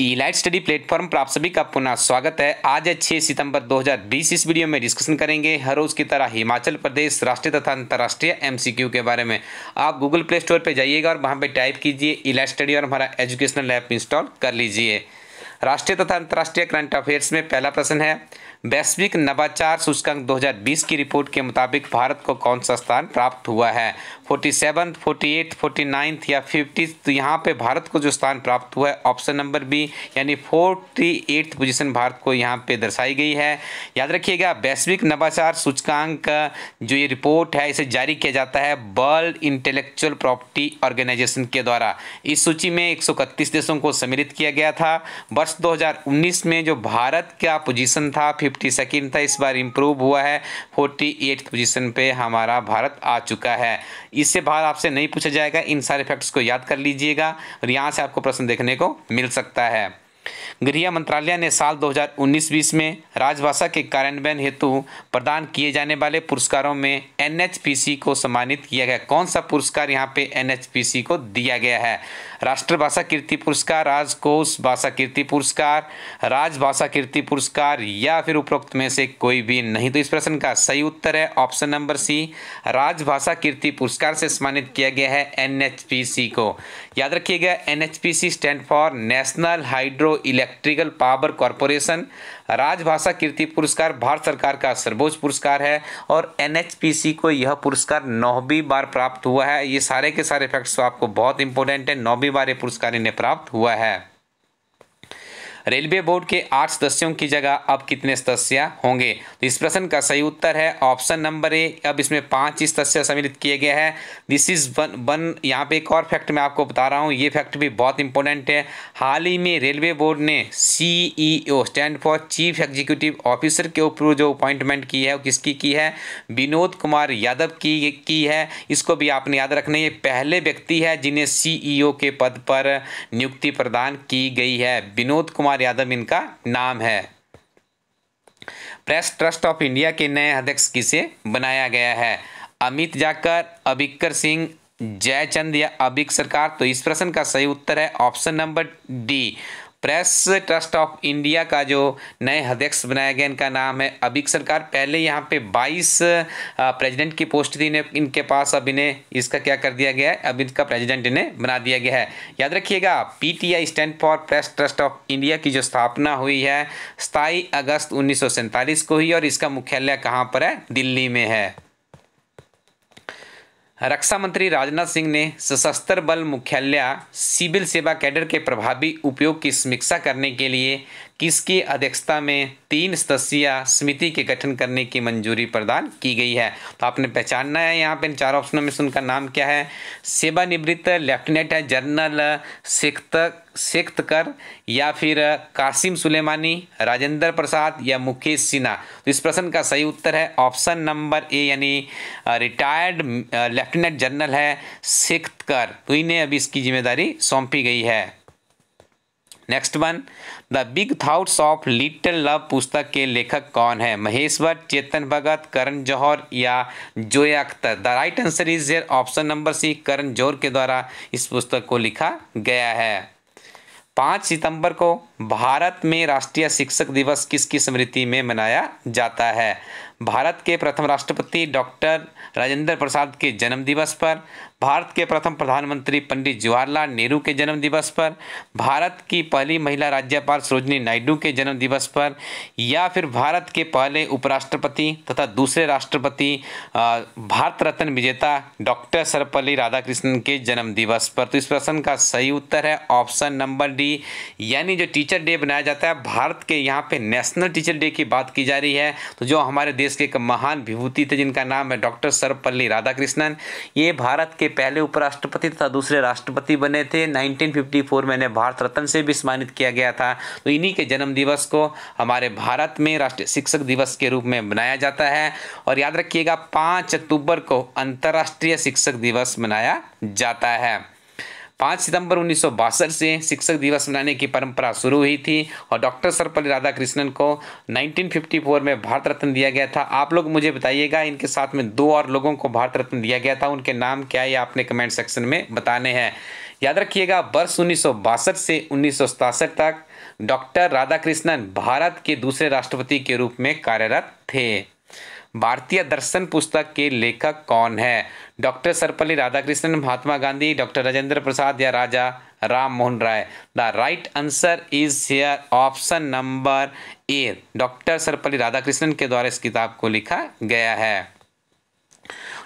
Elite study platform पर आप सभी का पुनः स्वागत है। आज है 6 सितंबर 2020। इस वीडियो में डिस्कशन करेंगे हर रोज़ की तरह हिमाचल प्रदेश राष्ट्रीय तथा अंतर्राष्ट्रीय एमसीक्यू के बारे में। आप गूगल प्ले स्टोर पर जाइएगा और वहां पे टाइप कीजिए इलाइट स्टडी और हमारा एजुकेशनल ऐप इंस्टॉल कर लीजिए। राष्ट्रीय तथा अंतर्राष्ट्रीय करंट अफेयर्स में पहला प्रश्न है, वैश्विक नवाचार सूचकांक 2020 की रिपोर्ट के मुताबिक भारत को कौन सा स्थान प्राप्त हुआ है? 47, 48, 49 या 50? तो यहाँ पे भारत को जो स्थान प्राप्त हुआ है ऑप्शन नंबर बी यानी 48th पोजीशन भारत को यहाँ पे दर्शाई गई है। याद रखिएगा, वैश्विक नवाचार सूचकांक जो ये रिपोर्ट है इसे जारी किया जाता है वर्ल्ड इंटेलेक्चुअल प्रॉपर्टी ऑर्गेनाइजेशन के द्वारा। इस सूची में 131 देशों को सम्मिलित किया गया था। वर्ष 2019 में जो भारत का पोजीशन था 52nd था, इस बार इम्प्रूव हुआ है, 48th पोजीशन पे हमारा भारत आ चुका है। इससे बाहर आपसे नहीं पूछा जाएगा, इन सारे फैक्ट्स को याद कर लीजिएगा और यहाँ से आपको प्रश्न देखने को मिल सकता है। गृह मंत्रालय ने साल 2019-20 में राजभाषा के कार्यान्वयन हेतु प्रदान किए जाने वाले पुरस्कारों में एनएचपीसी को सम्मानित किया गया। कौन सा पुरस्कार यहाँ पे एनएचपीसी को दिया गया है? राष्ट्रभाषा कीर्ति पुरस्कार, राजकोष भाषा कीर्ति पुरस्कार, राजभाषा कीर्ति पुरस्कार या फिर उपरोक्त में से कोई भी नहीं। तो इस प्रश्न का सही उत्तर है ऑप्शन नंबर सी, राजभाषा कीर्ति पुरस्कार से सम्मानित किया गया है एनएचपीसी को। याद रखिएगा, NHPC stand for national hydro electrical power corporation. राजभाषा कीर्ति पुरस्कार भारत सरकार का सर्वोच्च पुरस्कार है और एनएचपीसी को यह पुरस्कार 9वीं बार प्राप्त हुआ है। ये सारे के सारे फैक्ट्स आपको बहुत इंपॉर्टेंट है, 9वीं बार ये पुरस्कार इन्हें प्राप्त हुआ है। रेलवे बोर्ड के 8 सदस्यों की जगह अब कितने सदस्य होंगे? तो इस प्रश्न का सही उत्तर है ऑप्शन नंबर ए, अब इसमें 5 सदस्य सम्मिलित किए गए हैं। This is one. यहाँ पे एक और फैक्ट मैं आपको बता रहा हूँ, ये फैक्ट भी बहुत इंपॉर्टेंट है। हाल ही में रेलवे बोर्ड ने CEO stand for chief executive officer के ऊपर जो अपॉइंटमेंट की है वो किसकी की है? विनोद कुमार यादव की है। इसको भी आपने याद रखना, ये पहले व्यक्ति है जिन्हें CEO के पद पर नियुक्ति प्रदान की गई है। विनोद कुमार यादव इनका नाम है। प्रेस ट्रस्ट ऑफ इंडिया के नए अध्यक्ष किसे बनाया गया है? अमित जाकर, अबिकर सिंह, जयचंद या अबिक सरकार? तो इस प्रश्न का सही उत्तर है option number D, press trust of India का जो नए अध्यक्ष बनाया गया इनका नाम है अबिक सरकार। पहले यहाँ पे 22 प्रेसिडेंट की पोस्ट थी इनके पास, अब इन्हें इसका क्या कर दिया गया है, अब इनका प्रेसिडेंट इन्हें बना दिया गया है। याद रखिएगा, PTI stand for press trust of India की जो स्थापना हुई है 27 अगस्त 1947 को हुई और इसका मुख्यालय कहाँ पर है? दिल्ली में है। रक्षा मंत्री राजनाथ सिंह ने सशस्त्र बल मुख्यालय सिविल सेवा कैडर के प्रभावी उपयोग की समीक्षा करने के लिए किसकी अध्यक्षता में 3 सदस्यीय समिति के गठन करने की मंजूरी प्रदान की गई है? तो आपने पहचानना है यहाँ पे इन 4 ऑप्शनों में से उनका नाम क्या है। सेवानिवृत्त लेफ्टिनेंट है जनरल सेख्तकर या फिर कासिम सुलेमानी, राजेंद्र प्रसाद या मुकेश सिन्हा? तो इस प्रश्न का सही उत्तर है ऑप्शन नंबर ए यानी रिटायर्ड लेफ्टिनेंट जनरल है सेख्तकर। तो इन्हें अभी इसकी जिम्मेदारी सौंपी गई है। Next one, the big thoughts of little love पुस्तक के लेखक कौन है? महेश भट्ट, चेतन भगत, करण जौहर या Zoya Akhtar? The right answer is option number C, Karan Johar के द्वारा इस पुस्तक को लिखा गया है। 5 सितंबर को भारत में राष्ट्रीय शिक्षक दिवस किसकी स्मृति में मनाया जाता है? भारत के प्रथम राष्ट्रपति डॉक्टर राजेंद्र प्रसाद के जन्म दिवस पर, भारत के प्रथम प्रधानमंत्री पंडित जवाहरलाल नेहरू के जन्म दिवस पर, भारत की पहली महिला राज्यपाल सरोजिनी नायडू के जन्म दिवस पर या फिर भारत के पहले उपराष्ट्रपति तथा दूसरे राष्ट्रपति भारत रत्न विजेता डॉक्टर सर्वपल्ली राधाकृष्णन के जन्म दिवस पर? तो इस प्रश्न का सही उत्तर है ऑप्शन नंबर डी, यानी जो टीचर डे बनाया जाता है भारत के यहाँ पे नेशनल टीचर डे की बात की जा रही है। तो जो हमारे देश के एक महान विभूति थे जिनका नाम है डॉक्टर सर्वपल्ली राधाकृष्णन, ये भारत के पहले उपराष्ट्रपति तथा दूसरे राष्ट्रपति बने थे। 1954 में इन्हें भारत रत्न से भी सम्मानित किया गया था। तो इन्हीं के जन्म दिवस को हमारे भारत में राष्ट्रीय शिक्षक दिवस के रूप में मनाया जाता है। और याद रखिएगा 5 अक्टूबर को अंतर्राष्ट्रीय शिक्षक दिवस मनाया जाता है। 5 सितंबर 1962 से शिक्षक दिवस मनाने की परंपरा शुरू हुई थी और डॉक्टर सर्वपल्ली राधाकृष्णन को 1954 में भारत रत्न दिया गया था। आप लोग मुझे बताइएगा, इनके साथ में 2 और लोगों को भारत रत्न दिया गया था, उनके नाम क्या है ये आपने कमेंट सेक्शन में बताने हैं। याद रखिएगा वर्ष 1962 से 1967 तक डॉक्टर राधाकृष्णन भारत के दूसरे राष्ट्रपति के रूप में कार्यरत थे। भारतीय दर्शन पुस्तक के लेखक कौन है? डॉक्टर सर्वपल्ली राधाकृष्णन, महात्मा गांधी, डॉक्टर राजेंद्र प्रसाद या Raja Ram Mohan Roy. The right answer is here option number A, doctor Sarvepalli Radhakrishnan के द्वारा इस किताब को लिखा गया है।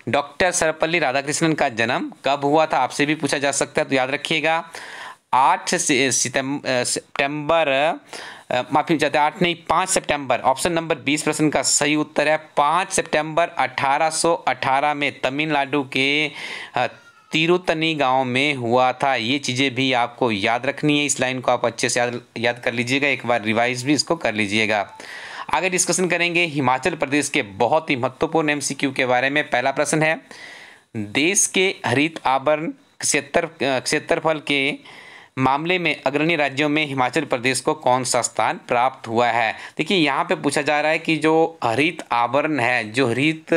डॉक्टर सर्वपल्ली राधाकृष्णन का जन्म कब हुआ था आपसे भी पूछा जा सकता है, तो याद रखिएगा 8 सितंबर, माफी चाहते हैं 8 नहीं 5 सितंबर। ऑप्शन नंबर 20 प्रश्न का सही उत्तर है 5 सितंबर 1818 में तमिलनाडु के तिरुतनी गांव में हुआ था। ये चीज़ें भी आपको याद रखनी है, इस लाइन को आप अच्छे से याद कर लीजिएगा, एक बार रिवाइज भी इसको कर लीजिएगा। आगे डिस्कशन करेंगे हिमाचल प्रदेश के बहुत ही महत्वपूर्ण एमसीक्यू के बारे में। पहला प्रश्न है, देश के हरित आवरण क्षेत्रफल के मामले में अग्रणी राज्यों में हिमाचल प्रदेश को कौन सा स्थान प्राप्त हुआ है? देखिए यहाँ पे पूछा जा रहा है कि जो हरित आवरण है, जो हरित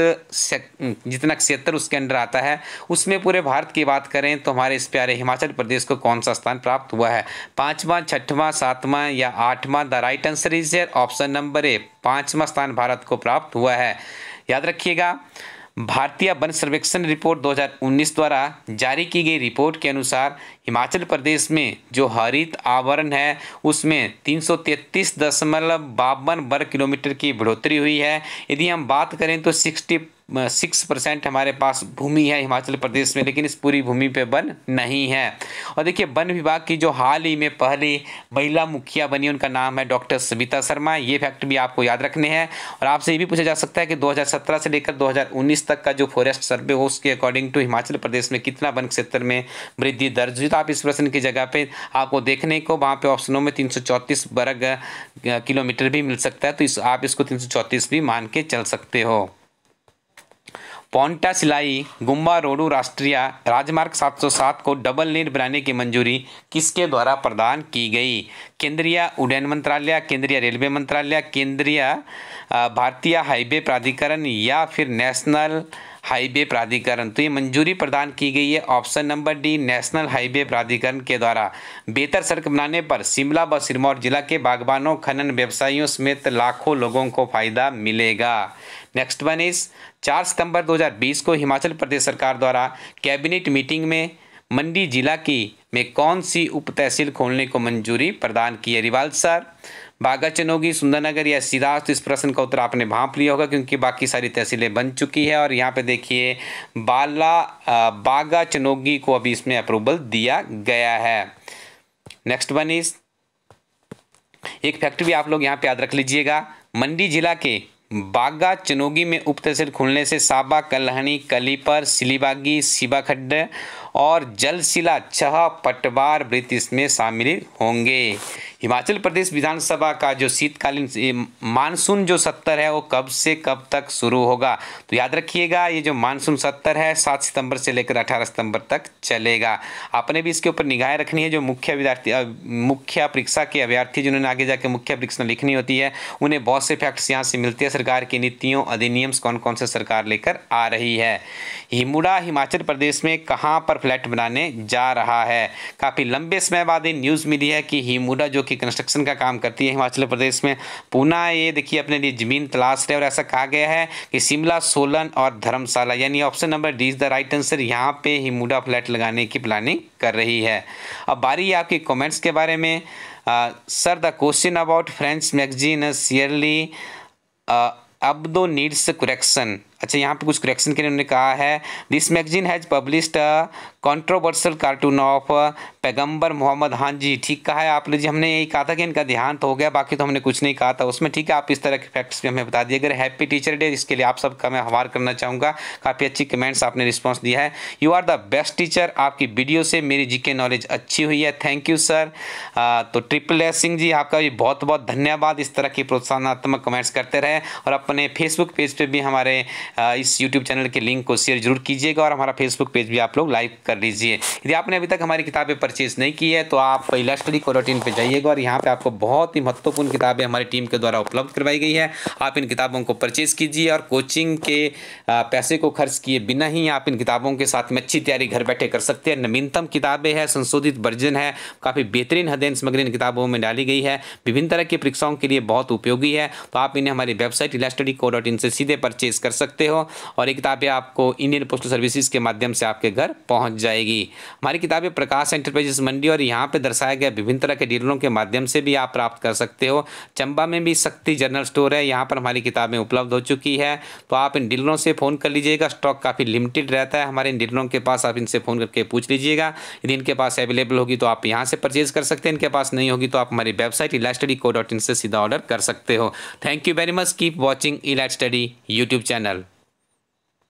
जितना क्षेत्र उसके अंदर आता है, उसमें पूरे भारत की बात करें तो हमारे इस प्यारे हिमाचल प्रदेश को कौन सा स्थान प्राप्त हुआ है? 5वां, 6वां, 7वां या 8वां? The right answer is option number A, 5वां स्थान भारत को प्राप्त हुआ है। याद रखिएगा भारतीय वन सर्वेक्षण रिपोर्ट 2019 द्वारा जारी की गई रिपोर्ट के अनुसार हिमाचल प्रदेश में जो हरित आवरण है उसमें 333.52 वर्ग किलोमीटर की बढ़ोतरी हुई है। यदि हम बात करें तो 66% हमारे पास भूमि है हिमाचल प्रदेश में, लेकिन इस पूरी भूमि पे वन नहीं है। और देखिए वन विभाग की जो हाल ही में पहली महिला मुखिया बनी, उनका नाम है डॉक्टर सविता शर्मा। ये फैक्ट भी आपको याद रखने हैं। और आपसे ये भी पूछा जा सकता है कि 2017 से लेकर 2019 तक का जो फॉरेस्ट सर्वे हो उसके अकॉर्डिंग टू हिमाचल प्रदेश में कितना वन क्षेत्र में वृद्धि दर्ज हुई। तो आप इस प्रश्न की जगह पे आपको देखने को वहाँ पे ऑप्शनों में 334 वर्ग किलोमीटर भी मिल सकता है, तो आप इसको 334 भी मान के चल सकते हो। पोंटा सिलाई गुम्बा रोडू राष्ट्रीय राजमार्ग 707 को डबल लेन बनाने की मंजूरी किसके द्वारा प्रदान की गई? केंद्रीय उड्डयन मंत्रालय, केंद्रीय रेलवे मंत्रालय, केंद्रीय भारतीय हाईवे प्राधिकरण या फिर नेशनल हाईवे प्राधिकरण? तो ये मंजूरी प्रदान की गई है option number D, national highway प्राधिकरण के द्वारा। बेहतर सड़क बनाने पर शिमला व सिरमौर जिला के बागबानों, खनन व्यवसायियों समेत लाखों लोगों को फायदा मिलेगा। नेक्स्ट वन इज 4 सितंबर 2020 को हिमाचल प्रदेश सरकार द्वारा कैबिनेट मीटिंग में मंडी जिला में कौन सी उप तहसील खोलने को मंजूरी प्रदान की है? रिवाल्सर, बागा चनोगी, सुंदरनगर या सिराज? तो इस प्रश्न का उत्तर आपने भांप लिया होगा क्योंकि बाकी सारी तहसीलें बन चुकी है। और यहाँ पे देखिए बागा चनोगी को अभी इसमें अप्रूवल दिया गया है। नेक्स्ट वन इज, एक फैक्ट भी आप लोग यहाँ पे याद रख लीजिएगा, मंडी जिला के बागा चनोगी में उप तहसील खुलने से साबा, कल्हणी, कलीपर, सिलीबागी, सिबाखड्ड और जलशिला 6 पटवार वृत्त इसमें शामिल होंगे। हिमाचल प्रदेश विधानसभा का जो शीतकालीन मानसून जो सत्र है वो कब से कब तक शुरू होगा? तो याद रखिएगा ये जो मानसून सत्र है 7 सितंबर से लेकर 18 सितंबर तक चलेगा। आपने भी इसके ऊपर निगाहें रखनी है। जो मुख्य परीक्षा के अभ्यर्थी जिन्होंने आगे जाके मुख्य परीक्षा लिखनी होती है उन्हें बहुत से फैक्ट्स यहाँ से मिलती है। सरकार की नीतियों, अधिनियम कौन कौन से सरकार लेकर आ रही है। हिमुडा हिमाचल प्रदेश में कहाँ पर फ्लैट बनाने जा रहा है? काफ़ी लंबे समय बाद न्यूज़ मिली है कि हिमुडा जो कि कंस्ट्रक्शन का काम करती है हिमाचल प्रदेश में, पुनः ये देखिए अपने लिए ज़मीन तलाश रहे। और ऐसा कहा गया है कि शिमला, सोलन और धर्मशाला, यानी option number D is the right answer, यहाँ पे हिमुडा फ्लैट लगाने की प्लानिंग कर रही है। अब बारी है आपके कमेंट्स के बारे में। Sir the question about French magazine Charlie Hebdo needs correction. अच्छा, यहाँ पे कुछ करेक्शन के लिए उन्होंने कहा है this magazine has published controversial cartoon of पैगंबर मोहम्मद। हाँ जी, ठीक कहा है आपने जी। हमने यही कहा था कि इनका देहांत हो गया, बाकी तो हमने कुछ नहीं कहा था उसमें। ठीक है, आप इस तरह के फैक्ट्स भी हमें बता दिए। अगर हैप्पी टीचर डे, इसके लिए आप सबका मैं आभार करना चाहूँगा। काफ़ी अच्छी कमेंट्स आपने रिस्पॉन्स दिया है। You are the best teacher, आपकी वीडियो से मेरी जीके नॉलेज अच्छी हुई है, थैंक यू सर। तो ट्रिपल एस सिंह जी, आपका भी बहुत बहुत धन्यवाद। इस तरह की प्रोत्साहनात्मक कमेंट्स करते रहे और अपने फेसबुक पेज पर भी हमारे इस यूट्यूब चैनल के लिंक को शेयर जरूर कीजिएगा और हमारा फेसबुक पेज भी आप लोग लाइक कर लीजिए। यदि आपने अभी तक हमारी किताबें परचेज नहीं की है तो आप ilatstudy.in पे जाइएगा और यहाँ पे आपको बहुत ही महत्वपूर्ण किताबें हमारी टीम के द्वारा उपलब्ध करवाई गई है। आप इन किताबों को परचेज कीजिए और कोचिंग के पैसे को खर्च किए बिना ही आप इन किताबों के साथ में अच्छी तैयारी घर बैठे कर सकते हैं। नवीनतम किताबें हैं, संशोधित वर्जन है, काफ़ी बेहतरीन अध्ययन सामग्री इन किताबों में डाली गई है, विभिन्न तरह की परीक्षाओं के लिए बहुत उपयोगी है। तो आप इन्हें हमारी वेबसाइट ilatstudy.in से सीधे परचेज कर सकते हो और ये किताबें आपको इंडियन पोस्टल सर्विसेज के माध्यम से आपके घर पहुंच जाएगी। हमारी किताबें प्रकाश एंटरप्राइजेस मंडी और यहाँ पे दर्शाया गया विभिन्न तरह के डीलरों के माध्यम से भी आप प्राप्त कर सकते हो। चंबा में भी शक्ति जनरल स्टोर है, यहाँ पर हमारी किताबें उपलब्ध हो चुकी है। तो आप इन डीलरों से फ़ोन कर लीजिएगा, स्टॉक काफ़ी लिमिटेड रहता है हमारे इन डीलरों के पास, आप इनसे फ़ोन करके पूछ लीजिएगा। यदि इनके पास अवेलेबल होगी तो आप यहाँ से परचेज कर सकते हैं, इनके पास नहीं होगी तो आप हमारी वेबसाइट ilatstudy.in से सीधा ऑर्डर कर सकते हो। Thank you very much, keep watching Elite study YouTube channel.